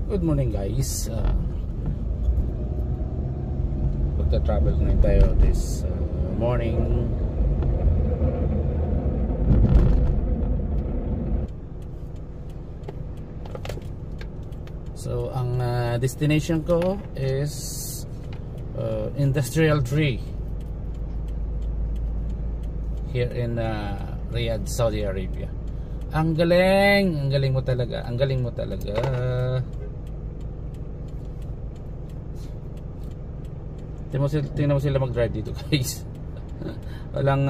Good morning guys. Magta-travel ngayon tayo this morning. So ang destination ko is Industrial Tree here in Riyadh, Saudi Arabia. Ang galing mo talaga. Ang galing mo talaga. Tingnan mo sila mag-drive dito guys. Walang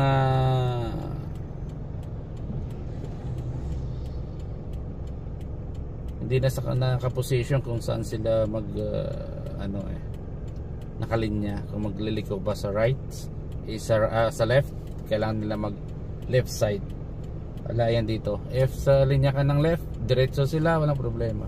hindi na naka-position kung saan sila nakalinya. Kung magliliko ba sa right, sa left, kailangan nila mag left side. Wala yan dito. If sa linya ka ng left, diretso sila, walang problema.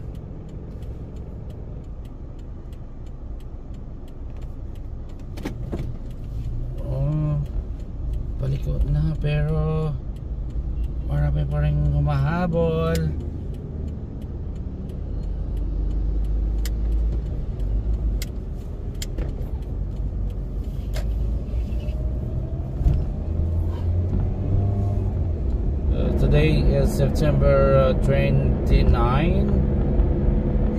Palikot na, pero marami pa rin humahabol. Today is September 29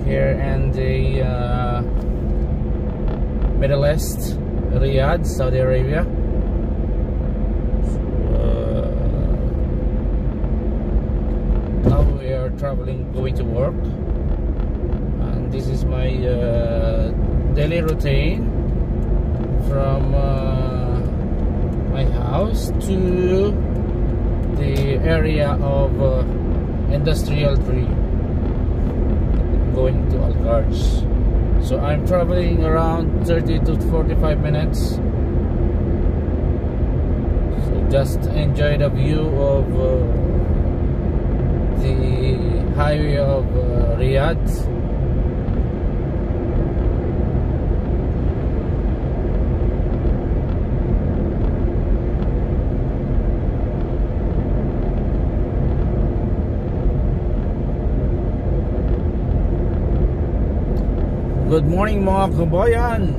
here in the Middle East, Riyadh, Saudi Arabia. Now we are traveling, going to work, and this is my daily routine from my house to the area of Industrial Tree, going to Al-Qarj. So I'm traveling around 30 to 45 minutes. So just enjoy the view of the highway of Riyadh. Good morning mga kabayan.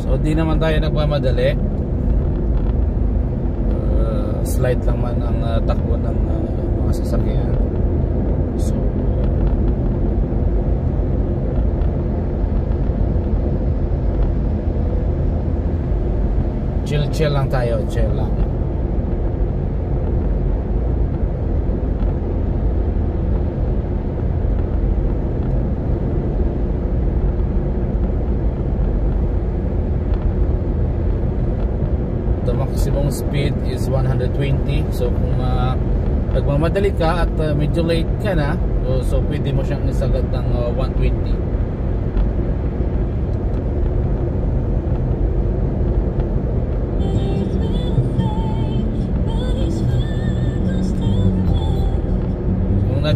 So di naman tayo nagmamadali. Slight lang man ang takbo ng mga sasakyan. So chill lang tayo, chill lang. The maximum speed is 120. So kung nagmamadali ka at medyo late ka na, so pwede mo siyang isagad ng 120.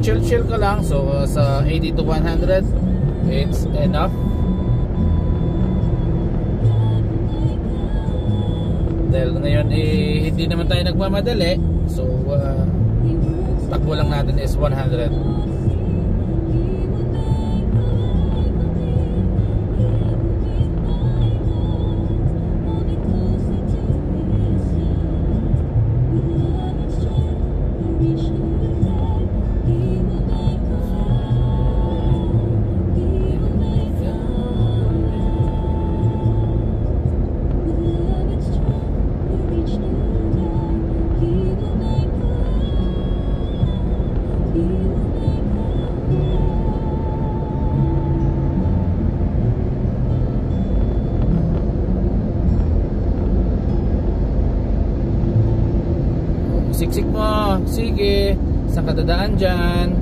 Chill ka lang, so sa 80 to 100 it's enough. Dahil ngayon hindi naman tayo nagmamadali, so takbo lang natin is 100. Siksik mo, sige. Saan ka dadaan dyan?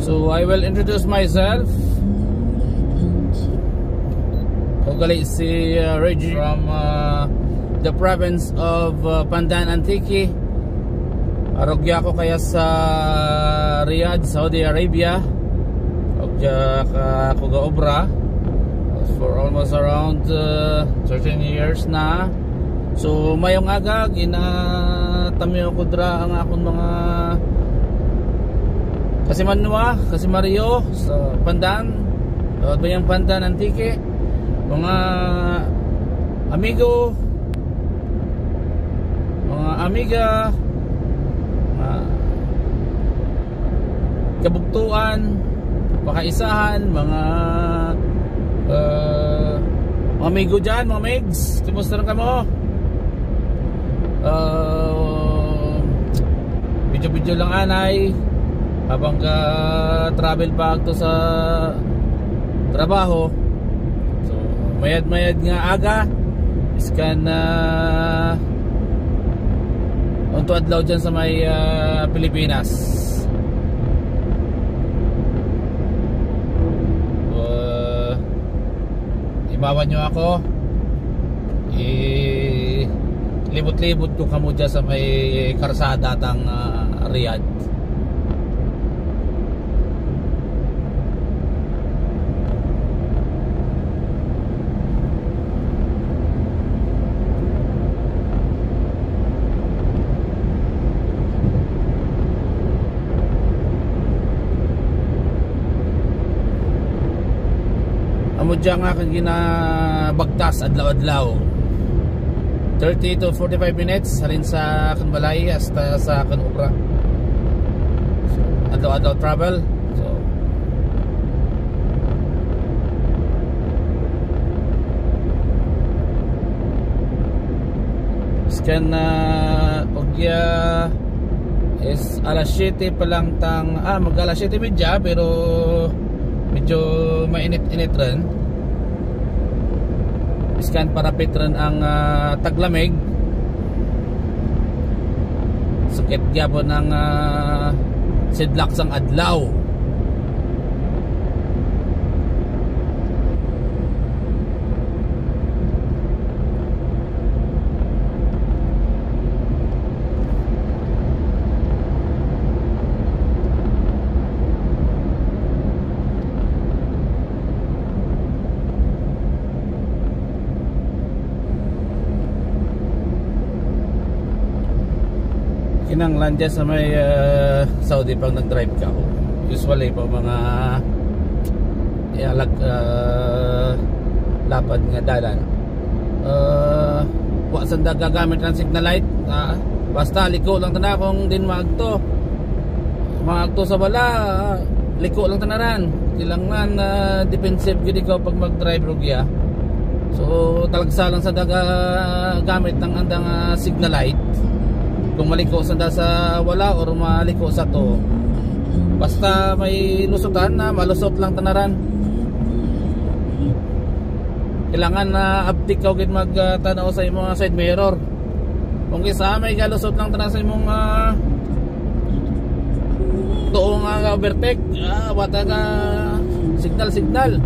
So I will introduce myself. Ugali si Reggie from the province of Pandan Antique. Arogya ako kaya sa Riyadh, Saudi Arabia. Arogya ako ga obra for almost around 13 years na. So mayong aga ginatami ako dra ang akong mga Kasimanwa, Kasimario sa Pandan, bayang Pandan Antique, mga amigo, mga amiga, kabugtuan, pakaisahan, mga amigo dyan, mga megs, kumusta rin kamo? Video-video lang anay habang ka travel pa to sa trabaho. So mayad-mayad nga aga iskan unto adlaw dyan sa may Pilipinas. Ibawan nyo ako, libot-libot ko kamo dyan sa may karsada tang Riyadh. Amo dyan nga kang ginabagtas adlaw-adlaw 30 to 45 minutes halin sa Kanbalay hasta sa Kanubra. So, adlaw-adlaw travel. So scan na ogya is alas 7 pa lang tang mag alas 7:30 pero medyo mainit-init rin. Iskan parapit rin ang taglamig. Sakit gyapon ng sidlak sang adlaw. Kinanglan dyan sa may Saudi pag nag-drive ka. Usually pa mga lapad nga dalan, wasan da gagamit ng signal light, basta liko lang tana kung din maagto sa bala, liko lang tanaran. Kailangan defensive gid ikaw pag mag-drive rugya. So talagsa lang sa gamit ng andang signal light. Kung maliko sa wala or maliko sa to, basta may lusutan na malusot lang tanaran. Kailangan na uptick ka gid magtanaw sa imong side mirror. Kung isa may galusot lang tanan sa imong tuong overtake, wata ka signal.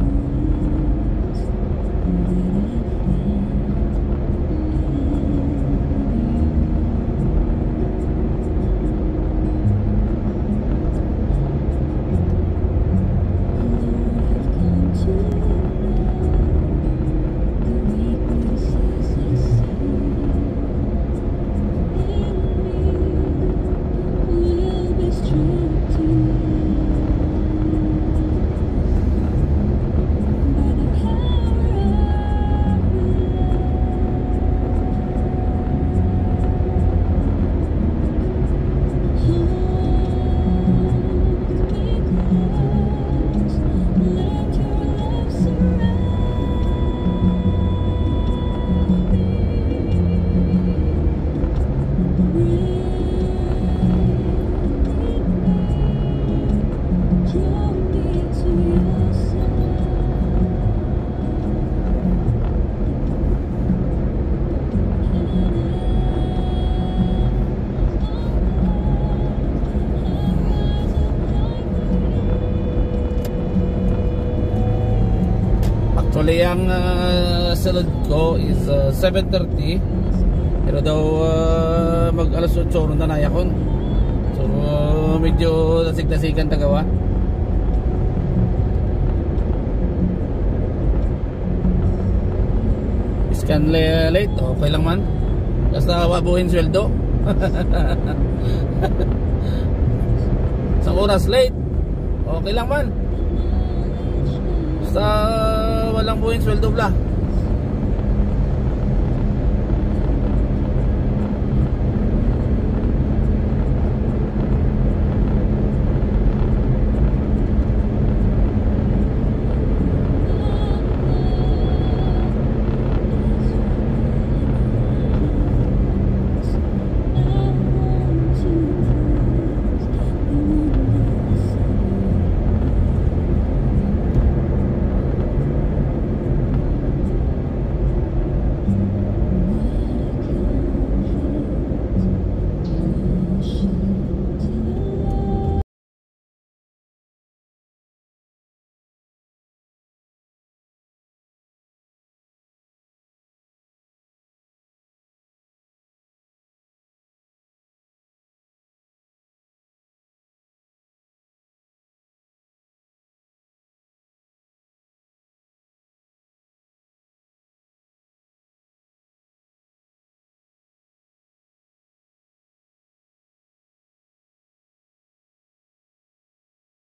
Actually ang salad ko is 7:30, pero daw mag alas 8 na naya kon. So medyo tasig-tasigan tagawa. Scan late, okay lang man. Basta wabuhin sweldo. Sa oras late, okay lang man. Basta walang buhin sweldo bla.